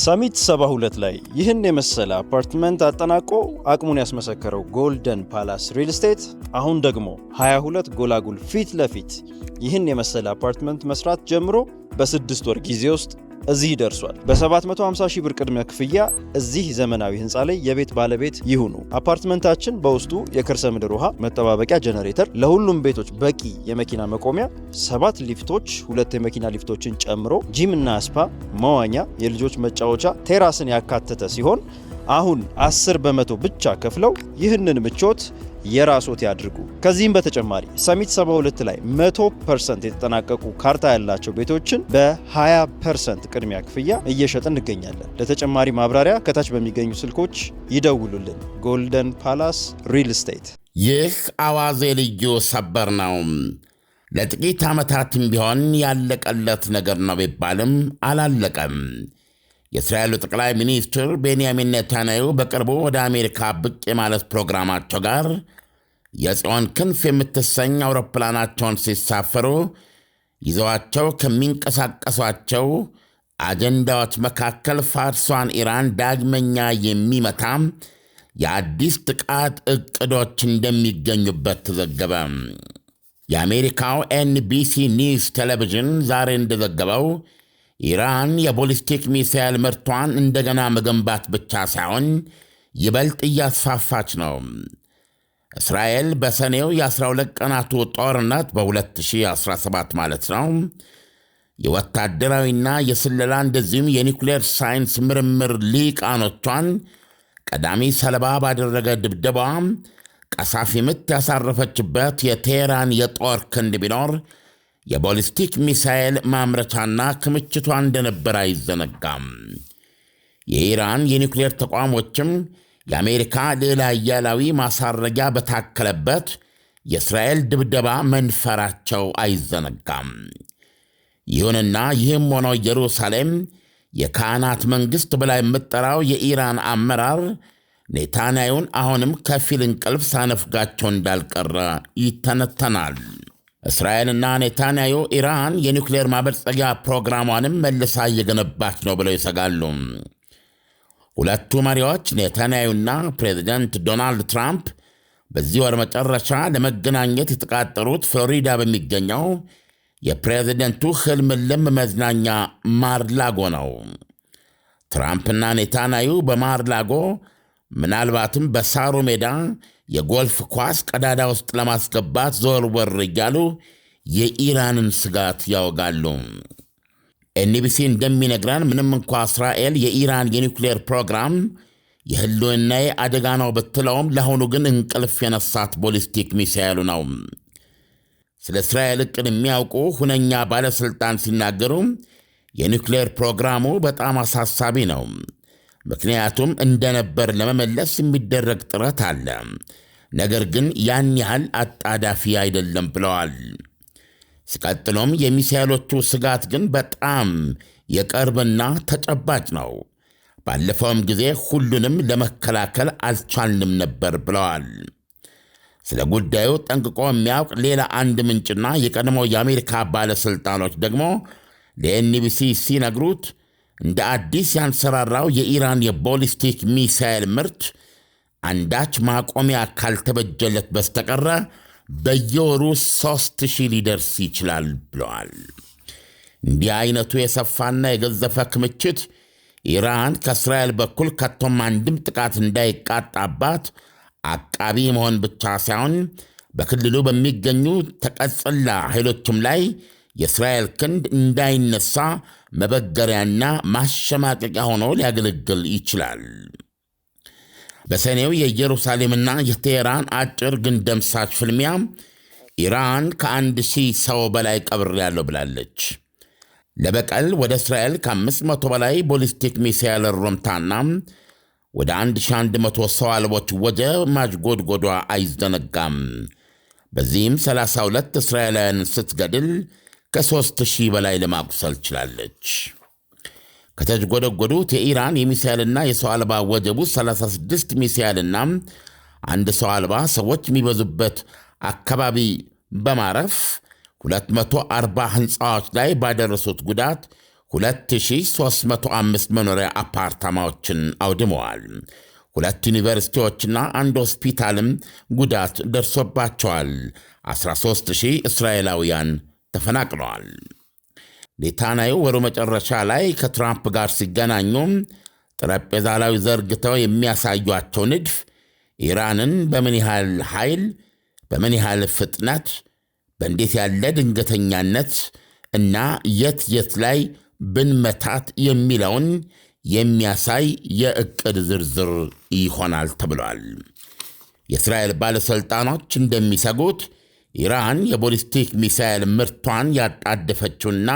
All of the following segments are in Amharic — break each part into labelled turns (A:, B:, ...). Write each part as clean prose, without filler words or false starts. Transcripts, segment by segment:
A: ሰሚት 72 ላይ ይህን የመሰለ አፓርትመንት አጠናቆ አቅሙን ያስመሰከረው ጎልደን ፓላስ ሪል ስቴት አሁን ደግሞ 22 ጎላጉል ፊት ለፊት ይህን የመሰለ አፓርትመንት መስራት ጀምሮ በ6 ወር ጊዜ ውስጥ እዚህ ደርሷል። በ750 ሺህ ብር ቅድመ ክፍያ እዚህ ዘመናዊ ህንፃ ላይ የቤት ባለቤት ይሁኑ። አፓርትመንታችን በውስጡ የከርሰ ምድር ውሃ መጠባበቂያ ጄኔሬተር፣ ለሁሉም ቤቶች በቂ የመኪና መቆሚያ፣ 7 ሊፍቶች፣ 2 የመኪና ሊፍቶችን ጨምሮ ጂም እና ስፓ፣ መዋኛ፣ የልጆች መጫወቻ፣ ቴራስን ያካተተ ሲሆን አሁን 10% ብቻ ከፍለው ይህንን ምቾት የራስዎት ያድርጉ። ከዚህም በተጨማሪ ሰሚት 72 ላይ 100% የተጠናቀቁ ካርታ ያላቸው ቤቶችን በ20% ቅድሚያ ክፍያ እየሸጥን እንገኛለን። ለተጨማሪ ማብራሪያ ከታች በሚገኙ ስልኮች ይደውሉልን። ጎልደን ፓላስ ሪል ስቴት።
B: ይህ አዋዜ ልዩ ሰበር ነው። ለጥቂት ዓመታትም ቢሆን ያለቀለት ነገር ነው ቢባልም አላለቀም። የእስራኤሉ ጠቅላይ ሚኒስትር ቤንያሚን ኔታንያሁ በቅርቡ ወደ አሜሪካ ብቅ የማለት ፕሮግራማቸው ጋር የጽዮን ክንፍ የምትሰኝ አውሮፕላናቸውን ሲሳፈሩ ይዘዋቸው ከሚንቀሳቀሷቸው አጀንዳዎች መካከል ፋርሷን ኢራን ዳግመኛ የሚመታ የአዲስ ጥቃት ዕቅዶች እንደሚገኙበት ተዘገበ። የአሜሪካው ኤንቢሲ ኒውስ ቴሌቪዥን ዛሬ እንደዘገበው ኢራን የቦሊስቲክ ሚሳይል ምርቷን እንደገና መገንባት ብቻ ሳይሆን ይበልጥ እያስፋፋች ነው። እስራኤል በሰኔው የ12 ቀናቱ ጦርነት በ2017 ማለት ነው የወታደራዊና የስለላ እንደዚሁም የኒውክሌር ሳይንስ ምርምር ሊቃኖቿን ቀዳሚ ሰለባ ባደረገ ድብደባ ቀሳፊ ምት ያሳረፈችበት የቴህራን የጦር ክንድ ቢኖር የቦሊስቲክ ሚሳኤል ማምረቻና ክምችቷ እንደነበር አይዘነጋም። የኢራን የኒውክሌር ተቋሞችም የአሜሪካ ሌላ ኃያላዊ ማሳረጊያ በታከለበት የእስራኤል ድብደባ መንፈራቸው አይዘነጋም። ይሁንና ይህም ሆኖ ኢየሩሳሌም የካህናት መንግሥት ብላ የምትጠራው የኢራን አመራር ኔታንያሁን አሁንም ከፊል እንቅልፍ ሳነፍጋቸው እንዳልቀረ ይተነተናል። እስራኤልና ኔታንያሁ ኢራን የኒውክሌር ማበልጸጊያ ፕሮግራሟንም መልሳ እየገነባች ነው ብለው ይሰጋሉ። ሁለቱ መሪዎች ኔታንያሁና ፕሬዚደንት ዶናልድ ትራምፕ በዚህ ወር መጨረሻ ለመገናኘት የተቃጠሩት ፍሎሪዳ በሚገኘው የፕሬዚደንቱ ሕልምልም መዝናኛ ማርላጎ ነው። ትራምፕና ኔታንያሁ በማርላጎ ምናልባትም በሳሩ ሜዳ የጎልፍ ኳስ ቀዳዳ ውስጥ ለማስገባት ዘወርወር እያሉ የኢራንን ስጋት ያወጋሉ። ኤንቢሲ እንደሚነግረን ምንም እንኳ እስራኤል የኢራን የኒውክሌር ፕሮግራም የህልውናዬ አደጋ ነው ብትለውም ለአሁኑ ግን እንቅልፍ የነሳት ቦሊስቲክ ሚሳይሉ ነው። ስለ እስራኤል ዕቅድ የሚያውቁ ሁነኛ ባለሥልጣን ሲናገሩ የኒውክሌር ፕሮግራሙ በጣም አሳሳቢ ነው፣ ምክንያቱም እንደነበር ለመመለስ የሚደረግ ጥረት አለ፣ ነገር ግን ያን ያህል አጣዳፊ አይደለም ብለዋል። ሲቀጥሎም የሚሳይሎቹ ስጋት ግን በጣም የቅርብና ተጨባጭ ነው፣ ባለፈውም ጊዜ ሁሉንም ለመከላከል አልቻልንም ነበር ብለዋል። ስለ ጉዳዩ ጠንቅቆ የሚያውቅ ሌላ አንድ ምንጭና የቀድሞው የአሜሪካ ባለሥልጣኖች ደግሞ ለኤንቢሲ ሲነግሩት እንደ አዲስ ያንሰራራው የኢራን የቦሊስቲክ ሚሳይል ምርት አንዳች ማቆሚያ ካልተበጀለት በስተቀረ በየወሩ 3000 ሊደርስ ይችላል ብለዋል። እንዲህ አይነቱ የሰፋና የገዘፈ ክምችት ኢራን ከእስራኤል በኩል ከቶም አንድም ጥቃት እንዳይቃጣባት አቃቢ መሆን ብቻ ሳይሆን በክልሉ በሚገኙ ተቀጽላ ኃይሎችም ላይ የእስራኤል ክንድ እንዳይነሳ መበገሪያና ማሸማቀቂያ ሆኖ ሊያገለግል ይችላል። በሰኔው የኢየሩሳሌምና የቴህራን አጭር ግን ደምሳች ፍልሚያ ኢራን ከ1000 ሰው በላይ ቀብሬያለሁ ብላለች። ለበቀል ወደ እስራኤል ከ500 በላይ ቦሊስቲክ ሚሳይል ሩምታና ወደ 1100 ሰው አልቦች ወጀብ ማጅጎድጎዷ አይዘነጋም። በዚህም 32 እስራኤላውያን ስትገድል ከ3000 በላይ ለማቁሰል ችላለች። ከተጎደጎዱት የኢራን የሚሳይልና የሰው አልባ ወጀቡ 36 ሚሳይልና አንድ ሰው አልባ ሰዎች የሚበዙበት አካባቢ በማረፍ 240 ሕንፃዎች ላይ ባደረሱት ጉዳት 2305 መኖሪያ አፓርታማዎችን አውድመዋል። 2 ዩኒቨርሲቲዎችና 1 ሆስፒታልም ጉዳት ደርሶባቸዋል። 13,000 እስራኤላውያን ተፈናቅለዋል። ኔታንያሁ ወሩ መጨረሻ ላይ ከትራምፕ ጋር ሲገናኙ ጠረጴዛ ላይ ዘርግተው የሚያሳዩቸው ንድፍ ኢራንን በምን ያህል ኃይል፣ በምን ያህል ፍጥነት፣ በእንዴት ያለ ድንገተኛነት እና የት ላይ ብንመታት የሚለውን የሚያሳይ የዕቅድ ዝርዝር ይሆናል ተብሏል። የእስራኤል ባለሥልጣኖች እንደሚሰጉት ኢራን የቦሊስቲክ ሚሳኤል ምርቷን ያጣደፈችውና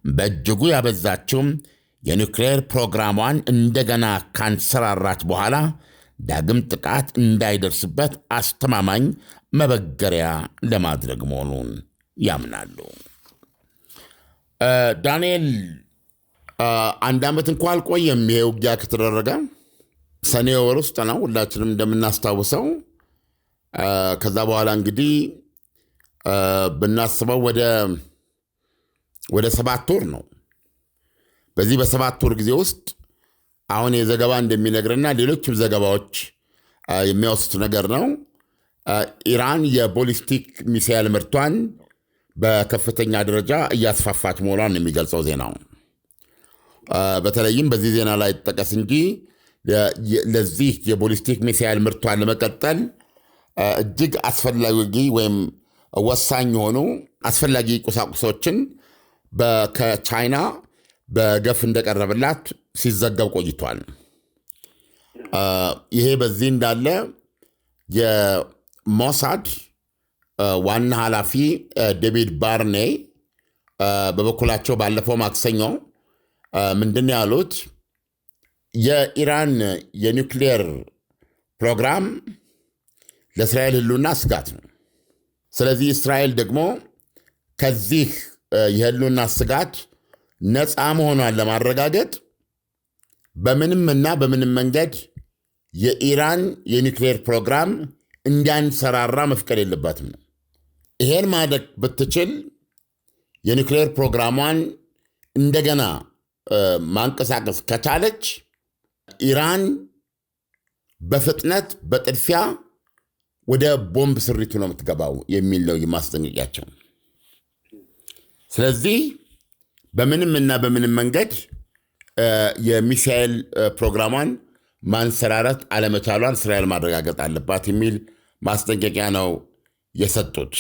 B: በእጅጉ ያበዛችው የኒውክሌር ፕሮግራሟን እንደገና ካንሰራራች በኋላ ዳግም ጥቃት እንዳይደርስበት አስተማማኝ መበገሪያ ለማድረግ መሆኑን ያምናሉ። ዳንኤል፣ 1 ዓመት እንኳ አልቆየም ይሄ ውጊያ ከተደረገ ሰኔ ወር ውስጥ ነው ሁላችንም እንደምናስታውሰው። ከዛ በኋላ እንግዲህ ብናስበው ወደ 7 ወር ነው። በዚህ በ7 ወር ጊዜ ውስጥ አሁን የዘገባ እንደሚነግርና ሌሎችም ዘገባዎች የሚያወስት ነገር ነው። ኢራን የቦሊስቲክ ሚሳኤል ምርቷን በከፍተኛ ደረጃ እያስፋፋች መሆኗን የሚገልጸው ዜናው። በተለይም በዚህ ዜና ላይ ተጠቀስ እንጂ ለዚህ የቦሊስቲክ ሚሳኤል ምርቷን ለመቀጠል እጅግ አስፈላጊ ወይም ወሳኝ የሆኑ አስፈላጊ ቁሳቁሶችን ከቻይና በገፍ እንደቀረበላት ሲዘገብ ቆይቷል። ይሄ በዚህ እንዳለ የሞሳድ ዋና ኃላፊ ዴቪድ ባርኔ በበኩላቸው ባለፈው ማክሰኞ ምንድን ያሉት የኢራን የኒውክሌር ፕሮግራም ለእስራኤል ሕልውና ስጋት ነው። ስለዚህ እስራኤል ደግሞ ከዚህ የሕልውና ስጋት ነፃ መሆኗን ለማረጋገጥ በምንም መንገድ የኢራን የኒውክሌር ፕሮግራም እንዳንሰራራ መፍቀድ የለባትም ነው። ይሄን ማድረግ ብትችል የኒውክሌር ፕሮግራሟን እንደገና ማንቀሳቀስ ከቻለች ኢራን በፍጥነት በጥድፊያ ወደ ቦምብ ስሪቱ ነው የምትገባው የሚል ነው ማስጠንቀቂያቸው። ስለዚህ በምንም መንገድ የሚሳኤል ፕሮግራሟን ማንሰራረት አለመቻሏን እስራኤል ማረጋገጥ አለባት የሚል ማስጠንቀቂያ ነው የሰጡት።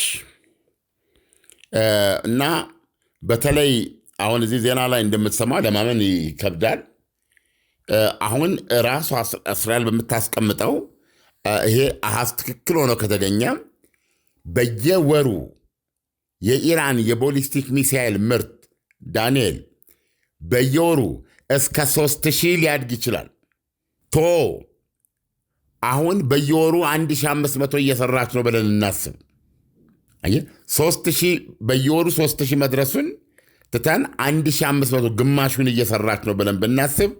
B: እና በተለይ አሁን እዚህ ዜና ላይ እንደምትሰማው ለማመን ይከብዳል። አሁን ራሷ እስራኤል በምታስቀምጠው ይሄ አሃዝ ትክክል ሆኖ ከተገኘ በየወሩ የኢራን የቦሊስቲክ ሚሳኤል ምርት ዳንኤል በየወሩ እስከ 3000 ሊያድግ ይችላል። አሁን በየወሩ 1500 እየሰራች ነው ብለን እናስብ። አየህ 3000 በየወሩ 3000 መድረሱን ትተን 1500 ግማሹን እየሰራች ነው ብለን ብናስብ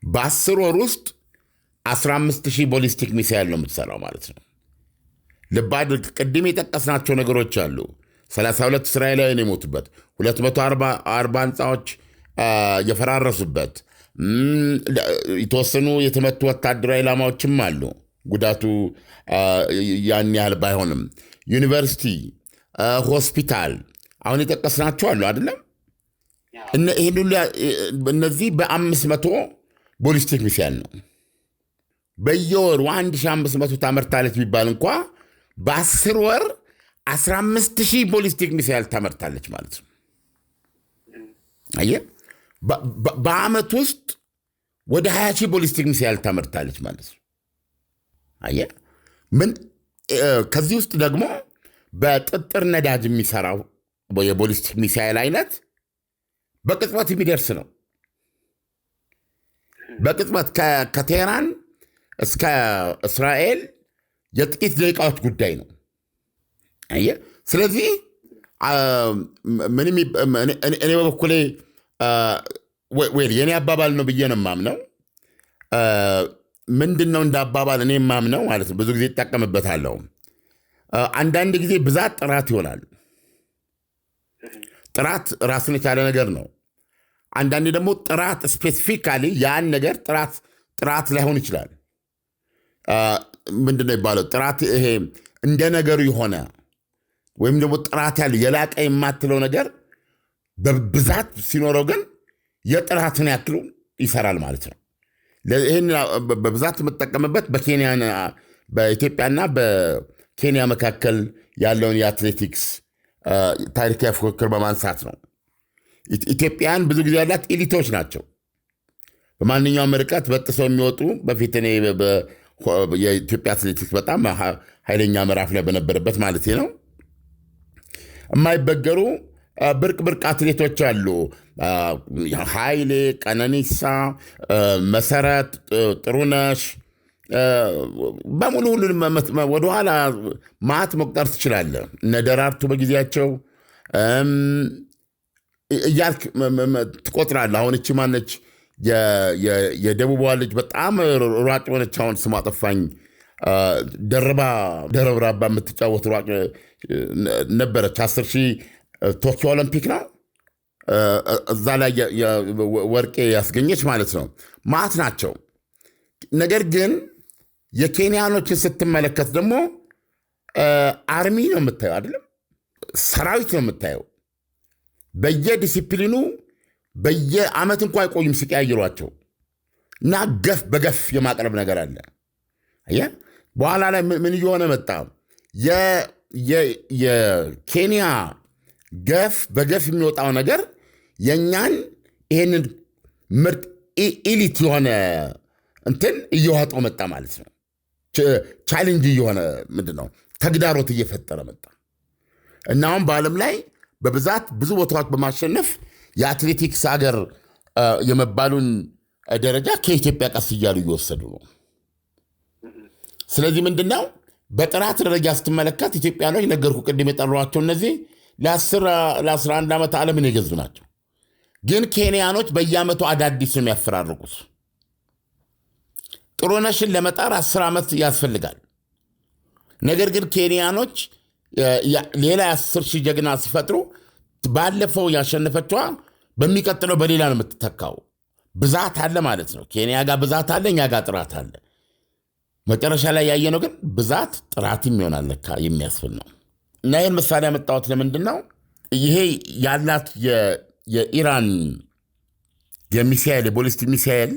B: በ10 ወር ውስጥ 15000 ቦሊስቲክ ሚሳኤል ነው የምትሰራው ማለት ነው። ልብ አድርግ፣ ቅድም የጠቀስናቸው ነገሮች አሉ። 32 እስራኤላውያን የሞቱበት፣ 240 ህንፃዎች የፈራረሱበት፣ የተወሰኑ የተመቱ ወታደራዊ ኢላማዎችም አሉ። ጉዳቱ ያን ያህል ባይሆንም ዩኒቨርሲቲ፣ ሆስፒታል አሁን የጠቀስናቸው አሉ አይደለም። እነዚህ በ500 ቦሊስቲክ ሚሳኤል ነው። በየወሩ 1500 ታመርታለች ቢባል እንኳ በ10 ወር 15000 ቦሊስቲክ ሚሳኤል ታመርታለች ማለት ነው። አየህ፣ በአመት ውስጥ ወደ 20,000 ቦሊስቲክ ሚሳኤል ታመርታለች ማለት ነው። አየህ፣ ከዚህ ውስጥ ደግሞ በጥጥር ነዳጅ የሚሰራው የቦሊስቲክ ሚሳኤል አይነት በቅጽበት የሚደርስ ነው። በቅጽበት ከቴህራን እስከ እስራኤል የጥቂት ደቂቃዎች ጉዳይ ነው። አየህ፣ ስለዚህ እኔ በበኩሌ የኔ አባባል ነው ብዬ ነው የማምነው። ምንድን ነው እንደ አባባል እኔ የማምነው ማለት ነው። ብዙ ጊዜ ይጠቀምበታለሁ። አንዳንድ ጊዜ ብዛት ጥራት ይሆናል። ጥራት ራሱን የቻለ ነገር ነው። አንዳንዴ ደግሞ ጥራት ስፔሲፊካሊ ያን ነገር ጥራት ላይሆን ይችላል። ምንድነው ይባለው? ጥራት ይሄ እንደ ነገሩ የሆነ ወይም ደግሞ ጥራት ያለው የላቀ የማትለው ነገር በብዛት ሲኖረው ግን የጥራትን ያክሉ ይሰራል ማለት ነው። ይህን በብዛት የምጠቀምበት በኢትዮጵያና በኬንያ መካከል ያለውን የአትሌቲክስ ታሪካዊ ፉክክር በማንሳት ነው። ኢትዮጵያን ብዙ ጊዜ ያላት ኤሊቶች ናቸው። በማንኛውም ርቀት በጥሰው የሚወጡ በፊት እኔ የኢትዮጵያ አትሌቲክስ በጣም ኃይለኛ ምዕራፍ ላይ በነበረበት ማለት ነው የማይበገሩ ብርቅ አትሌቶች አሉ። ኃይሌ፣ ቀነኒሳ፣ መሰረት፣ ጥሩነሽ በሙሉ ሁሉንም ወደኋላ ማት መቁጠር ትችላለህ። እነ ደራርቱ በጊዜያቸው እያልክ ትቆጥራለህ። አሁን እቺ ማነች የደቡቧ ልጅ በጣም ሯጭ ሆነች። አሁን ስሟ ጠፋኝ። ደረብራባ የምትጫወት ሯጭ ነበረች። 10 ሺህ ቶኪዮ ኦሎምፒክ ነው እዛ ላይ ወርቄ ያስገኘች ማለት ነው። ማት ናቸው። ነገር ግን የኬንያኖችን ስትመለከት ደግሞ አርሚ ነው የምታየው፣ አይደለም ሰራዊት ነው የምታየው። በየዲሲፕሊኑ በየአመት እንኳ አይቆዩም ሲቀያይሯቸው እና በገፍ የማቅረብ ነገር አለ። በኋላ ላይ ምን እየሆነ መጣ? የኬንያ በገፍ የሚወጣው ነገር የእኛን ይሄንን ምርጥ ኢሊት የሆነ እንትን እየዋጠው መጣ ማለት ነው። ቻሌንጅ እየሆነ ምንድነው ተግዳሮት እየፈጠረ መጣ እና አሁን በዓለም ላይ በብዛት ብዙ ቦታዎች በማሸነፍ የአትሌቲክስ ሀገር የመባሉን ደረጃ ከኢትዮጵያ ቀስ እያሉ እየወሰዱ ነው። ስለዚህ ምንድነው በጥራት ደረጃ ስትመለከት ኢትዮጵያኖች ነገርኩ ቅድም የጠሯቸው እነዚህ ለ11 ዓመት ዓለምን የገዙ ናቸው። ግን ኬንያኖች በየዓመቱ አዳዲስ ነው የሚያፈራርቁት። ጥሩነሽን ለመጣር 10 ዓመት ያስፈልጋል። ነገር ግን ኬንያኖች ሌላ 10 ሺህ ጀግና ሲፈጥሩ ባለፈው ያሸነፈችዋ በሚቀጥለው በሌላ ነው የምትተካው። ብዛት አለ ማለት ነው። ኬንያ ጋር ብዛት አለ፣ እኛ ጋር ጥራት አለ። መጨረሻ ላይ ያየነው ግን ብዛት ጥራትም ይሆናል ለካ የሚያስብል ነው። እና ይህን ምሳሌ ያመጣሁት ለምንድን ነው? ይሄ ያላት የኢራን የሚሳኤል የቦሊስቲክ ሚሳኤል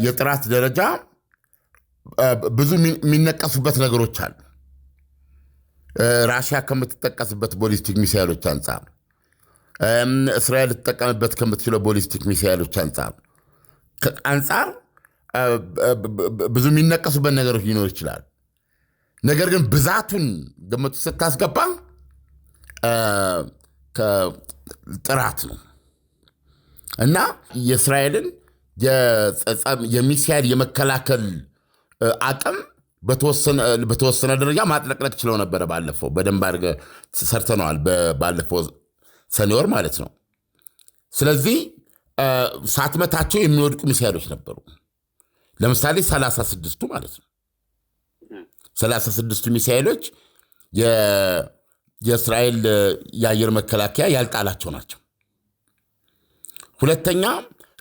B: የጥራት ደረጃ ብዙ የሚነቀሱበት ነገሮች አሉ። ራሽያ ከምትጠቀስበት ቦሊስቲክ ሚሳኤሎች አንጻር፣ እስራኤል ልትጠቀምበት ከምትችለው ቦሊስቲክ ሚሳኤሎች አንጻር ብዙ የሚነቀሱበት ነገሮች ሊኖር ይችላል። ነገር ግን ብዛቱን ግምቱ ስታስገባ ጥራት ነው እና የእስራኤልን የሚሳኤል የመከላከል አቅም በተወሰነ ደረጃ ማጥለቅለቅ ችለው ነበረ። ባለፈው በደንብ አድርገህ ሰርተነዋል፣ ባለፈው ሰኔ ወር ማለት ነው። ስለዚህ ሳትመታቸው የሚወድቁ ሚሳኤሎች ነበሩ። ለምሳሌ 36ቱ ማለት ነው። 36ቱ ሚሳኤሎች የእስራኤል የአየር መከላከያ ያልጣላቸው ናቸው። ሁለተኛ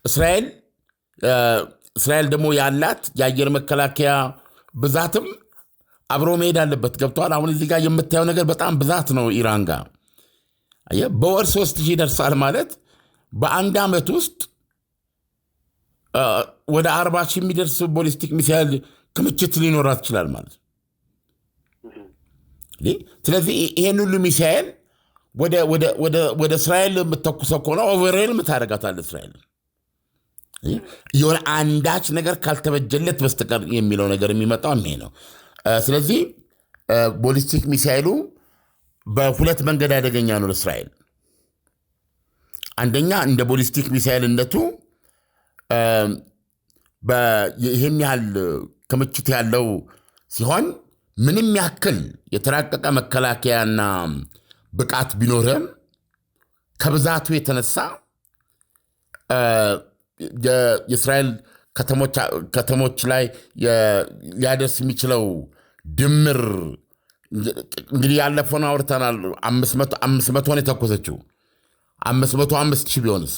B: እስራኤል ደግሞ ያላት የአየር መከላከያ ብዛትም አብሮ መሄድ አለበት። ገብተዋል። አሁን እዚህ ጋር የምታየው ነገር በጣም ብዛት ነው። ኢራን ጋር በወር 3000 ይደርሳል ማለት በአንድ ዓመት ውስጥ ወደ 40 ሺህ የሚደርስ ቦሊስቲክ ሚሳይል ክምችት ሊኖራት ይችላል ማለት ነው። ስለዚህ ይሄን ሁሉ ሚሳይል ወደ እስራኤል የምተኩሰው ከሆነ ኦቨርሄል የምታደርጋታለህ እስራኤል የሆነ አንዳች ነገር ካልተበጀለት በስተቀር የሚለው ነገር የሚመጣው ይሄ ነው። ስለዚህ ቦሊስቲክ ሚሳይሉ በሁለት መንገድ አደገኛ ነው ለእስራኤል። አንደኛ እንደ ቦሊስቲክ ሚሳይልነቱ ይህን ያህል ክምችት ያለው ሲሆን ምንም ያክል የተራቀቀ መከላከያና ብቃት ቢኖርም ከብዛቱ የተነሳ የእስራኤል ከተሞች ላይ ሊያደርስ የሚችለው ድምር እንግዲህ ያለፈውን አውርተናል። 500 ነው የተኮሰችው። 505 ሺህ ቢሆንስ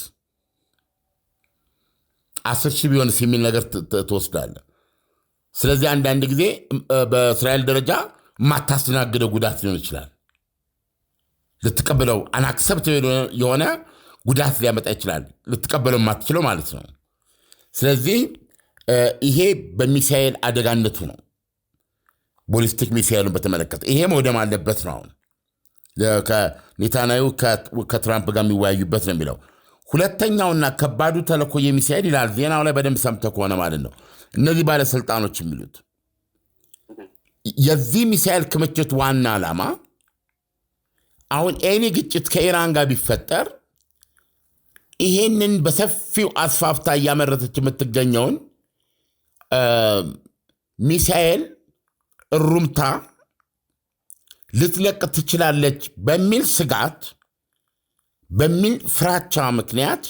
B: 10,000 ቢሆንስ የሚል ነገር ትወስዳለህ። ስለዚህ አንዳንድ ጊዜ በእስራኤል ደረጃ የማታስተናግደው ጉዳት ሊሆን ይችላል። ልትቀበለው አናክሰብት የሆነ ጉዳት ሊያመጣ ይችላል። ልትቀበለው የማትችለው ማለት ነው። ስለዚህ ይሄ በሚሳኤል አደጋነቱ ነው። ቦሊስቲክ ሚሳኤሉን በተመለከተ ይሄ መውደም አለበት ነው። አሁን ኔታንያሁ ከትራምፕ ጋር የሚወያዩበት ነው የሚለው። ሁለተኛውና ከባዱ ተልዕኮ የሚሳኤል ይላል ዜናው ላይ በደንብ ሰምተህ ከሆነ ማለት ነው እነዚህ ባለስልጣኖች የሚሉት የዚህ ሚሳኤል ክምችት ዋና ዓላማ አሁን ኤኒ ግጭት ከኢራን ጋር ቢፈጠር ይሄንን በሰፊው አስፋፍታ እያመረተች የምትገኘውን ሚሳኤል እሩምታ ልትለቅ ትችላለች በሚል ስጋት፣ በሚል ፍራቻ ምክንያት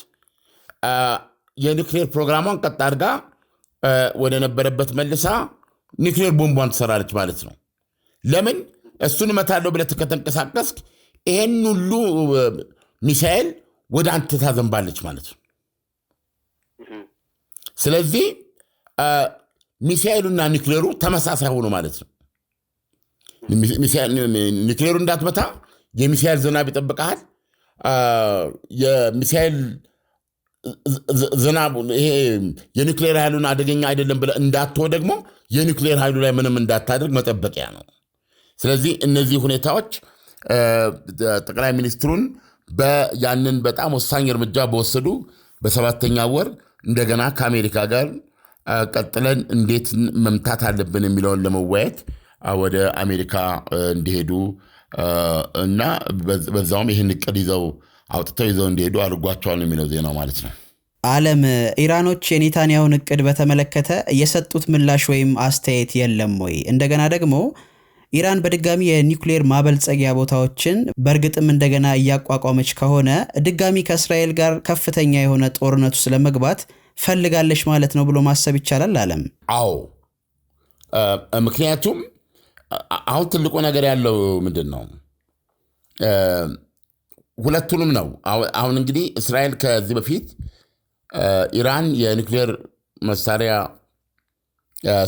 B: የኒውክሌር ፕሮግራሟን ቀጥ አድርጋ ወደ ነበረበት መልሳ ኒውክሌር ቦምቧን ትሰራለች ማለት ነው። ለምን እሱን እመታለሁ ብለህ ከተንቀሳቀስክ ይሄን ሁሉ ሚሳኤል ወደ አንተ ታዘንባለች ማለት ነው። ስለዚህ ሚሳኤሉና ኒውክሌሩ ተመሳሳይ ሆኖ ማለት ነው። ኒውክሌሩ እንዳትመታ የሚሳኤል ዝናብ ይጠብቀሃል። የሚሳኤል ዝናብ ይሄ የኒውክሌር ኃይሉን አደገኛ አይደለም ብለህ እንዳትወ ደግሞ የኒውክሌር ኃይሉ ላይ ምንም እንዳታደርግ መጠበቂያ ነው። ስለዚህ እነዚህ ሁኔታዎች ጠቅላይ ሚኒስትሩን ያንን በጣም ወሳኝ እርምጃ በወሰዱ በሰባተኛ ወር እንደገና ከአሜሪካ ጋር ቀጥለን እንዴት መምታት አለብን የሚለውን ለመወያየት ወደ አሜሪካ እንዲሄዱ እና በዛውም ይህን እቅድ አውጥተው ይዘው እንዲሄዱ አድርጓቸዋል የሚለው ዜናው ማለት ነው።
C: ዓለም ኢራኖች የኔታንያሁን እቅድ በተመለከተ የሰጡት ምላሽ ወይም አስተያየት የለም ወይ? እንደገና ደግሞ ኢራን በድጋሚ የኒውክሌር ማበልጸጊያ ቦታዎችን በእርግጥም እንደገና እያቋቋመች ከሆነ ድጋሚ ከእስራኤል ጋር ከፍተኛ የሆነ ጦርነቱ ስለመግባት ፈልጋለች ማለት ነው ብሎ ማሰብ ይቻላል? ዓለም
B: አዎ። ምክንያቱም አሁን ትልቁ ነገር ያለው ምንድን ነው? ሁለቱንም ነው። አሁን እንግዲህ እስራኤል ከዚህ በፊት ኢራን የኒውክሌር መሳሪያ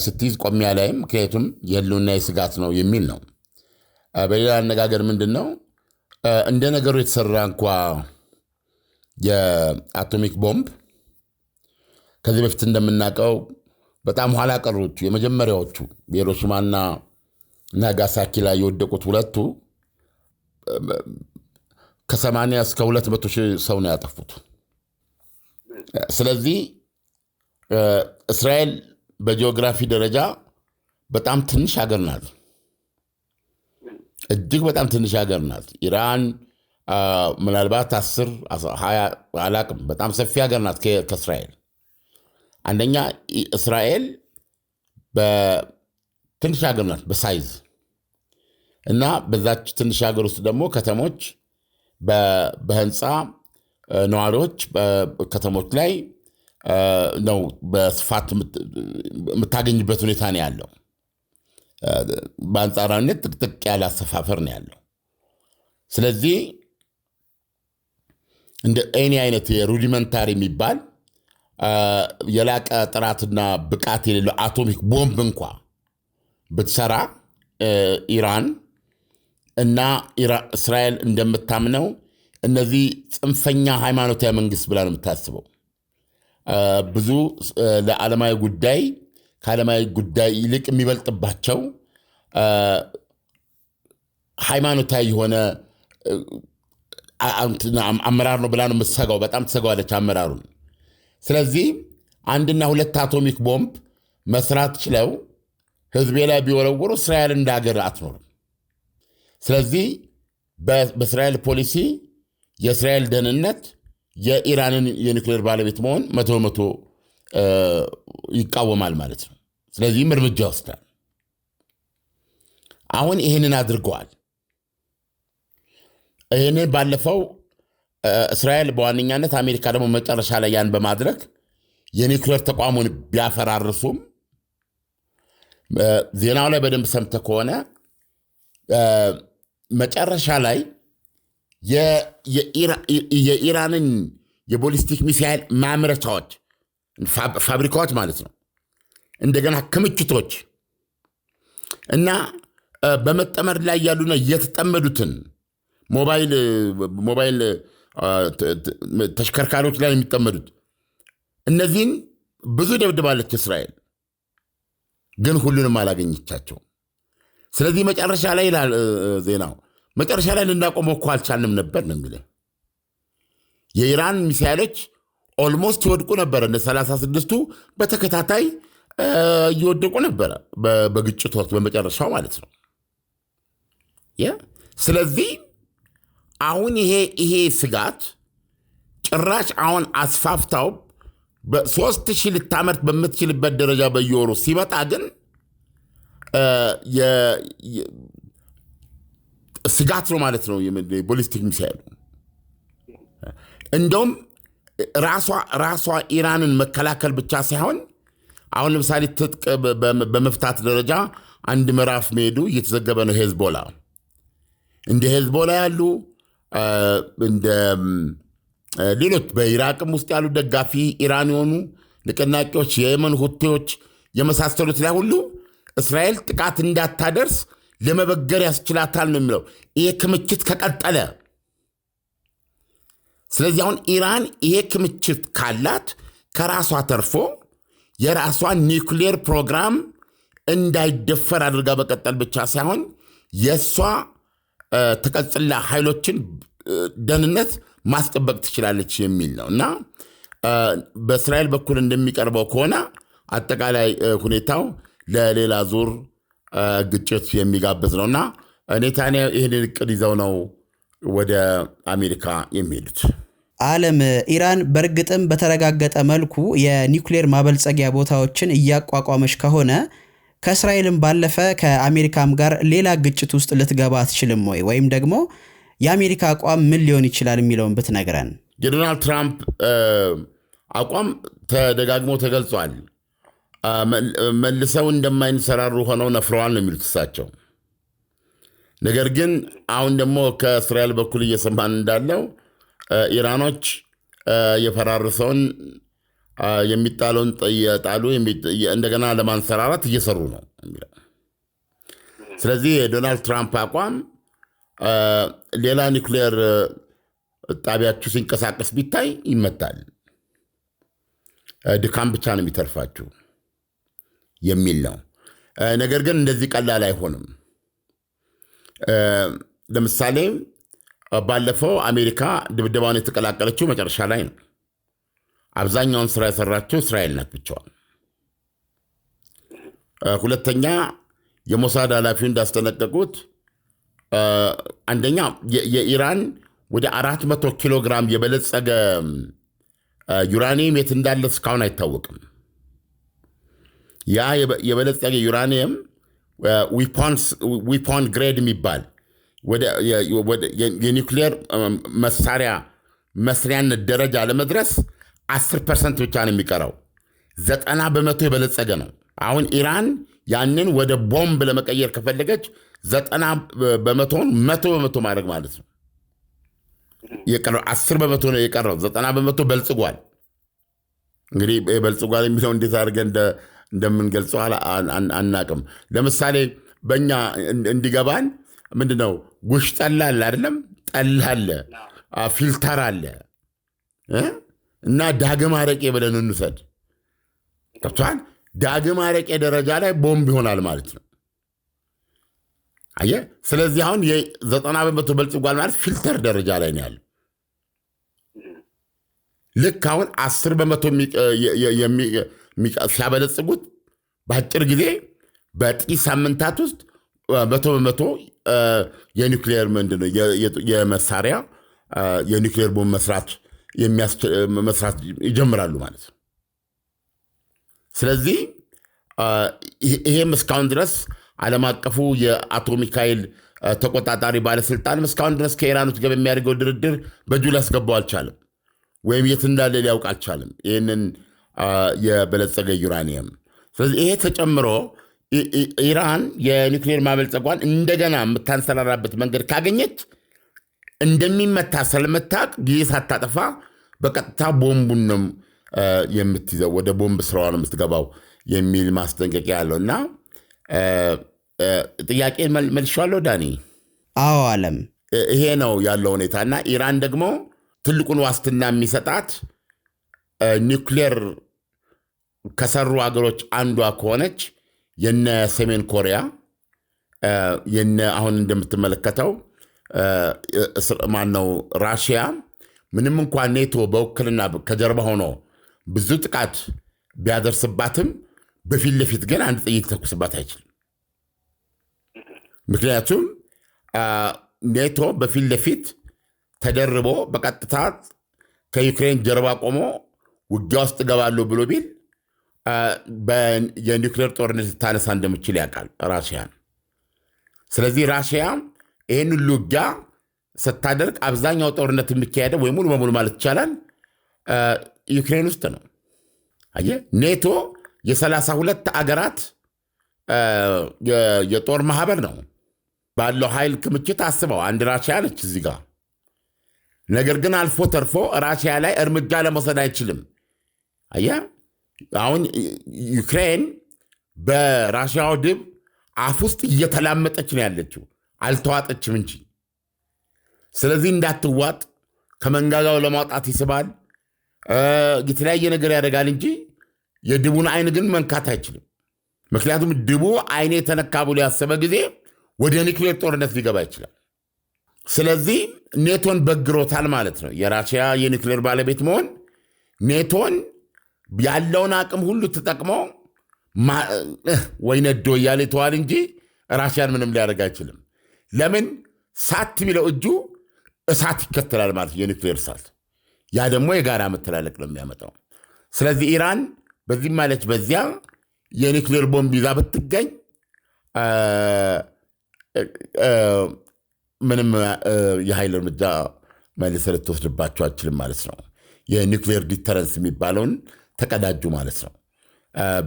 B: ስትይዝ ቆሚያ ላይም ምክንያቱም የህልውና የስጋት ነው የሚል ነው። በሌላ አነጋገር ምንድን ነው እንደ ነገሩ የተሰራ እንኳ የአቶሚክ ቦምብ ከዚህ በፊት እንደምናውቀው በጣም ኋላ ቀሮቹ የመጀመሪያዎቹ በሂሮሺማና ናጋሳኪ ላይ የወደቁት ሁለቱ ከ80 እስከ 200 ሺህ ሰው ነው ያጠፉት። ስለዚህ እስራኤል በጂኦግራፊ ደረጃ በጣም ትንሽ ሀገር ናት። እጅግ በጣም ትንሽ ሀገር ናት። ኢራን ምናልባት 10 20 አላቅም፣ በጣም ሰፊ ሀገር ናት ከእስራኤል። አንደኛ እስራኤል በትንሽ ሀገር ናት በሳይዝ እና በዛች ትንሽ ሀገር ውስጥ ደግሞ ከተሞች በህንፃ ነዋሪዎች ከተሞች ላይ ነው በስፋት የምታገኝበት ሁኔታ ነው ያለው። በአንጻራዊነት ጥቅጥቅ ያለ አሰፋፈር ነው ያለው። ስለዚህ እንደ ኤኒ አይነት የሩዲመንታሪ የሚባል የላቀ ጥራትና ብቃት የሌለው አቶሚክ ቦምብ እንኳ ብትሰራ ኢራን እና እስራኤል እንደምታምነው እነዚህ ጽንፈኛ ሃይማኖታዊ መንግስት ብላ ነው የምታስበው። ብዙ ለዓለማዊ ጉዳይ ከዓለማዊ ጉዳይ ይልቅ የሚበልጥባቸው ሃይማኖታዊ የሆነ አመራር ነው ብላ ነው የምትሰጋው። በጣም ትሰጋዋለች አመራሩን። ስለዚህ 1 እና 2 አቶሚክ ቦምብ መስራት ችለው ህዝቤ ላይ ቢወረውሩ እስራኤል እንደ ሀገር አትኖርም። ስለዚህ በእስራኤል ፖሊሲ የእስራኤል ደህንነት የኢራንን የኒውክሌር ባለቤት መሆን 100% ይቃወማል ማለት ነው። ስለዚህም እርምጃ ወስዳል። አሁን ይህንን አድርገዋል። ይህንን ባለፈው እስራኤል በዋነኛነት አሜሪካ ደግሞ መጨረሻ ላይ ያን በማድረግ የኒውክሌር ተቋሙን ቢያፈራርሱም ዜናው ላይ በደንብ ሰምተህ ከሆነ መጨረሻ ላይ የኢራንን የቦሊስቲክ ሚሳይል ማምረቻዎች ፋብሪካዎች ማለት ነው። እንደገና ክምችቶች እና በመጠመድ ላይ ያሉና የተጠመዱትን ሞባይል ተሽከርካሪዎች ላይ የሚጠመዱት እነዚህን ብዙ ደብድባለች እስራኤል፣ ግን ሁሉንም አላገኘቻቸው። ስለዚህ መጨረሻ ላይ ይላል ዜናው፣ መጨረሻ ላይ ልናቆመው እኮ አልቻልንም ነበር ነው የሚለው። የኢራን ሚሳይሎች ኦልሞስት ይወድቁ ነበረ። እነ 36ቱ በተከታታይ እየወደቁ ነበረ በግጭቶች በመጨረሻው ማለት ነው። ስለዚህ አሁን ይሄ ስጋት ጭራሽ አሁን አስፋፍታው በ3000 ልታመርት በምትችልበት ደረጃ በየወሩ ሲመጣ ግን ስጋት ነው ማለት ነው። ቦሊስቲክ ሚሳይል እንደውም ራሷ ኢራንን መከላከል ብቻ ሳይሆን አሁን ለምሳሌ ትጥቅ በመፍታት ደረጃ አንድ ምዕራፍ መሄዱ እየተዘገበ ነው። ሄዝቦላ ያሉ እንደ ሌሎች በኢራቅም ውስጥ ያሉ ደጋፊ ኢራን የሆኑ ንቅናቄዎች፣ የየመን ሁቴዎች የመሳሰሉት ላይ ሁሉ እስራኤል ጥቃት እንዳታደርስ ለመበገር ያስችላታል ነው የሚለው ይሄ ክምችት ከቀጠለ። ስለዚህ አሁን ኢራን ይሄ ክምችት ካላት ከራሷ ተርፎ የራሷን ኒውክሌር ፕሮግራም እንዳይደፈር አድርጋ በቀጠል ብቻ ሳይሆን የእሷ ተቀጽላ ኃይሎችን ደህንነት ማስጠበቅ ትችላለች የሚል ነው እና በእስራኤል በኩል እንደሚቀርበው ከሆነ አጠቃላይ ሁኔታው ለሌላ ዙር ግጭት የሚጋብዝ ነው እና ኔታንያሁ ይህንን እቅድ ይዘው ነው ወደ አሜሪካ የሚሄዱት።
C: ዓለም ኢራን በእርግጥም በተረጋገጠ መልኩ የኒውክሌር ማበልጸጊያ ቦታዎችን እያቋቋመች ከሆነ ከእስራኤልም ባለፈ ከአሜሪካም ጋር ሌላ ግጭት ውስጥ ልትገባ አትችልም ወይ? ወይም ደግሞ የአሜሪካ አቋም ምን ሊሆን ይችላል የሚለውን ብትነግረን።
B: የዶናልድ ትራምፕ አቋም ተደጋግሞ ተገልጿል። መልሰው እንደማይንሰራሩ ሆነው ነፍረዋል ነው የሚሉት እሳቸው። ነገር ግን አሁን ደግሞ ከእስራኤል በኩል እየሰማን እንዳለው ኢራኖች የፈራረሰውን የሚጣለውን የጣሉ እንደገና ለማንሰራራት እየሰሩ ነው የሚለው። ስለዚህ የዶናልድ ትራምፕ አቋም ሌላ ኒውክሌር ጣቢያችሁ ሲንቀሳቀስ ቢታይ ይመታል፣ ድካም ብቻ ነው የሚተርፋችሁ የሚል ነው። ነገር ግን እንደዚህ ቀላል አይሆንም። ለምሳሌ ባለፈው አሜሪካ ድብደባውን የተቀላቀለችው መጨረሻ ላይ ነው። አብዛኛውን ስራ የሰራችው እስራኤል ናት ብቻዋን። ሁለተኛ የሞሳድ ኃላፊው እንዳስጠነቀቁት አንደኛ የኢራን ወደ 400 ኪሎ ግራም የበለጸገ ዩራኒየም የት እንዳለ እስካሁን አይታወቅም። ያ የበለጸገ ዩራኒየም ዊፖን ግሬድ የሚባል የኒውክሌር መሳሪያ መስሪያነት ደረጃ ለመድረስ 10% ብቻ ነው የሚቀረው። 90% የበለጸገ ነው። አሁን ኢራን ያንን ወደ ቦምብ ለመቀየር ከፈለገች 90%ን 100% ማድረግ ማለት ነው። የቀረው 10% ነው የቀረው። 90% በልጽጓል። እንግዲህ በልጽጓል የሚለው እንዴት አድርገን እንደምንገልጸው አናቅም። ለምሳሌ በእኛ እንዲገባን ምንድነው ጉሽ ጠላ አለ አይደለም? ጠላ አለ፣ ፊልተር አለ እና ዳግም አረቄ ብለን እንውሰድ። ገብቶሃል? ዳግም አረቄ ደረጃ ላይ ቦምብ ይሆናል ማለት ነው። አየህ? ስለዚህ አሁን 90% በልጽጓል ማለት ፊልተር ደረጃ ላይ ነው ያለው። ልክ አሁን 10% ሲያበለጽጉት በአጭር ጊዜ በጥቂት ሳምንታት ውስጥ 100% የኒውክሌር ምንድነው የመሳሪያ የኒውክሌር ቦምብ መስራት ይጀምራሉ ማለት ነው። ስለዚህ ይሄም እስካሁን ድረስ ዓለም አቀፉ የአቶሚክ ኃይል ተቆጣጣሪ ባለስልጣንም እስካሁን ድረስ ከኢራኖች ጋር የሚያደርገው ድርድር በእጁ ሊያስገባው አልቻለም፣ ወይም የት እንዳለ ሊያውቅ አልቻለም ይህንን የበለጸገ ዩራኒየም። ስለዚህ ይሄ ተጨምሮ ኢራን የኒውክሌር ማበልጸጓን እንደገና የምታንሰራራበት መንገድ ካገኘች እንደሚመታ ስለምታውቅ ጊዜ ሳታጠፋ በቀጥታ ቦምቡን የምትይዘው ወደ ቦምብ ስራዋ ነው የምትገባው የሚል ማስጠንቀቂያ ያለው እና ጥያቄ መልሼዋለሁ ዳኒ?
C: አዎ አለም፣
B: ይሄ ነው ያለው ሁኔታ እና ኢራን ደግሞ ትልቁን ዋስትና የሚሰጣት ኒውክሌር ከሰሩ ሀገሮች አንዷ ከሆነች የነ ሰሜን ኮሪያ የነ አሁን እንደምትመለከተው ማነው ራሽያ ምንም እንኳን ኔቶ በውክልና ከጀርባ ሆኖ ብዙ ጥቃት ቢያደርስባትም በፊት ለፊት ግን አንድ ጥይት ተኩስባት አይችልም። ምክንያቱም ኔቶ በፊት ለፊት ተደርቦ በቀጥታ ከዩክሬን ጀርባ ቆሞ ውጊያ ውስጥ ገባለሁ ብሎ ቢል የኒውክሌር ጦርነት ልታነሳ እንደምችል ያውቃል ራሽያን። ስለዚህ ራሽያ ይህን ሁሉ ውጊያ ስታደርግ አብዛኛው ጦርነት የሚካሄደው ወይ ሙሉ በሙሉ ማለት ይቻላል ዩክሬን ውስጥ ነው። አየህ ኔቶ የ32 አገራት የጦር ማህበር ነው። ባለው ኃይል ክምችት አስበው አንድ ራሽያ ነች እዚህ ጋር። ነገር ግን አልፎ ተርፎ ራሽያ ላይ እርምጃ ለመውሰድ አይችልም። አየህ አሁን ዩክሬን በራሽያ ወደብ አፍ ውስጥ እየተላመጠች ነው ያለችው፣ አልተዋጠችም እንጂ። ስለዚህ እንዳትዋጥ ከመንጋጋው ለማውጣት ይስባል፣ የተለያየ ነገር ያደርጋል እንጂ የድቡን አይን ግን መንካት አይችልም። ምክንያቱም ድቡ አይኔ የተነካ ብሎ ያሰበ ጊዜ ወደ ኒውክሌር ጦርነት ሊገባ ይችላል። ስለዚህ ኔቶን በግሮታል ማለት ነው። የራሽያ የኒውክሌር ባለቤት መሆን ኔቶን ያለውን አቅም ሁሉ ተጠቅሞ ወይ ነዶ እያለ ይተዋል እንጂ ራሽያን ምንም ሊያደርግ አይችልም። ለምን ሳት የሚለው እጁ እሳት ይከተላል ማለት የኒውክሌር እሳት። ያ ደግሞ የጋራ መተላለቅ ነው የሚያመጣው። ስለዚህ ኢራን በዚህ ማለች በዚያ የኒውክሌር ቦምብ ይዛ ብትገኝ ምንም የኃይል እርምጃ መልሰ ልትወስድባቸው አችልም ማለት ነው። የኒውክሌር ዲተረንስ የሚባለውን ተቀዳጁ ማለት ነው።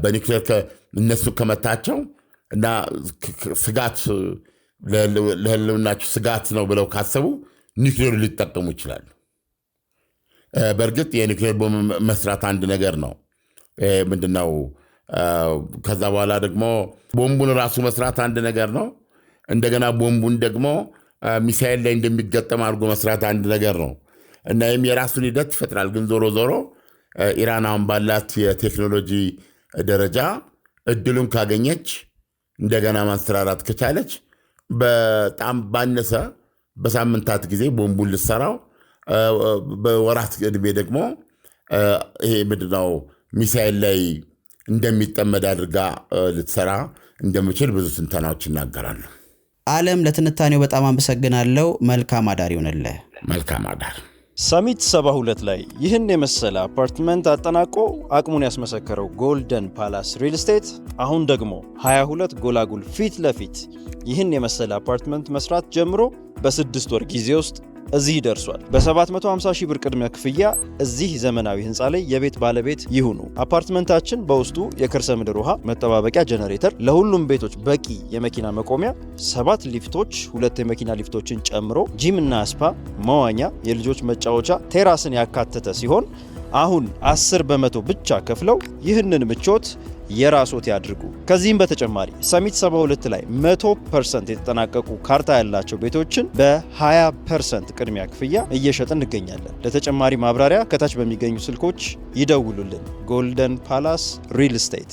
B: በኒውክሌር እነሱ ከመታቸው እና ስጋት ለህልውናቸው ስጋት ነው ብለው ካሰቡ ኒውክሌር ሊጠቀሙ ይችላሉ። በእርግጥ የኒውክሌር ቦምብ መስራት አንድ ነገር ነው። ምንድነው? ከዛ በኋላ ደግሞ ቦምቡን ራሱ መስራት አንድ ነገር ነው። እንደገና ቦምቡን ደግሞ ሚሳኤል ላይ እንደሚገጠም አድርጎ መስራት አንድ ነገር ነው እና ይህም የራሱን ሂደት ይፈጥራል። ግን ዞሮ ዞሮ ኢራን አሁን ባላት የቴክኖሎጂ ደረጃ እድሉን ካገኘች እንደገና ማንሰራራት ከቻለች በጣም ባነሰ በሳምንታት ጊዜ ቦምቡን ልሰራው በወራት ዕድሜ ደግሞ ይሄ ምንድነው ሚሳኤል ላይ እንደሚጠመድ አድርጋ ልትሰራ እንደምችል ብዙ ትንተናዎች ይናገራሉ።
C: አለም ለትንታኔው በጣም አመሰግናለሁ። መልካም አዳር ይሁንልህ።
B: መልካም አዳር።
A: ሰሚት 72 ላይ ይህን የመሰለ አፓርትመንት አጠናቆ አቅሙን ያስመሰከረው ጎልደን ፓላስ ሪል ስቴት አሁን ደግሞ 22 ጎላጉል ፊት ለፊት ይህን የመሰለ አፓርትመንት መስራት ጀምሮ በ6 ወር ጊዜ ውስጥ እዚህ ደርሷል። በ750 ሺህ ብር ቅድሚያ ክፍያ እዚህ ዘመናዊ ህንፃ ላይ የቤት ባለቤት ይሁኑ። አፓርትመንታችን በውስጡ የከርሰ ምድር ውሃ መጠባበቂያ ጀነሬተር፣ ለሁሉም ቤቶች በቂ የመኪና መቆሚያ፣ 7 ሊፍቶች፣ 2 የመኪና ሊፍቶችን ጨምሮ ጂም እና ስፓ፣ መዋኛ፣ የልጆች መጫወቻ፣ ቴራስን ያካተተ ሲሆን አሁን 10% ብቻ ከፍለው ይህንን ምቾት የራስዎት ያድርጉ። ከዚህም በተጨማሪ ሰሚት 72 ላይ 100% የተጠናቀቁ ካርታ ያላቸው ቤቶችን በ20% ቅድሚያ ክፍያ እየሸጥን እንገኛለን። ለተጨማሪ ማብራሪያ ከታች በሚገኙ ስልኮች ይደውሉልን። ጎልደን ፓላስ ሪል ስቴት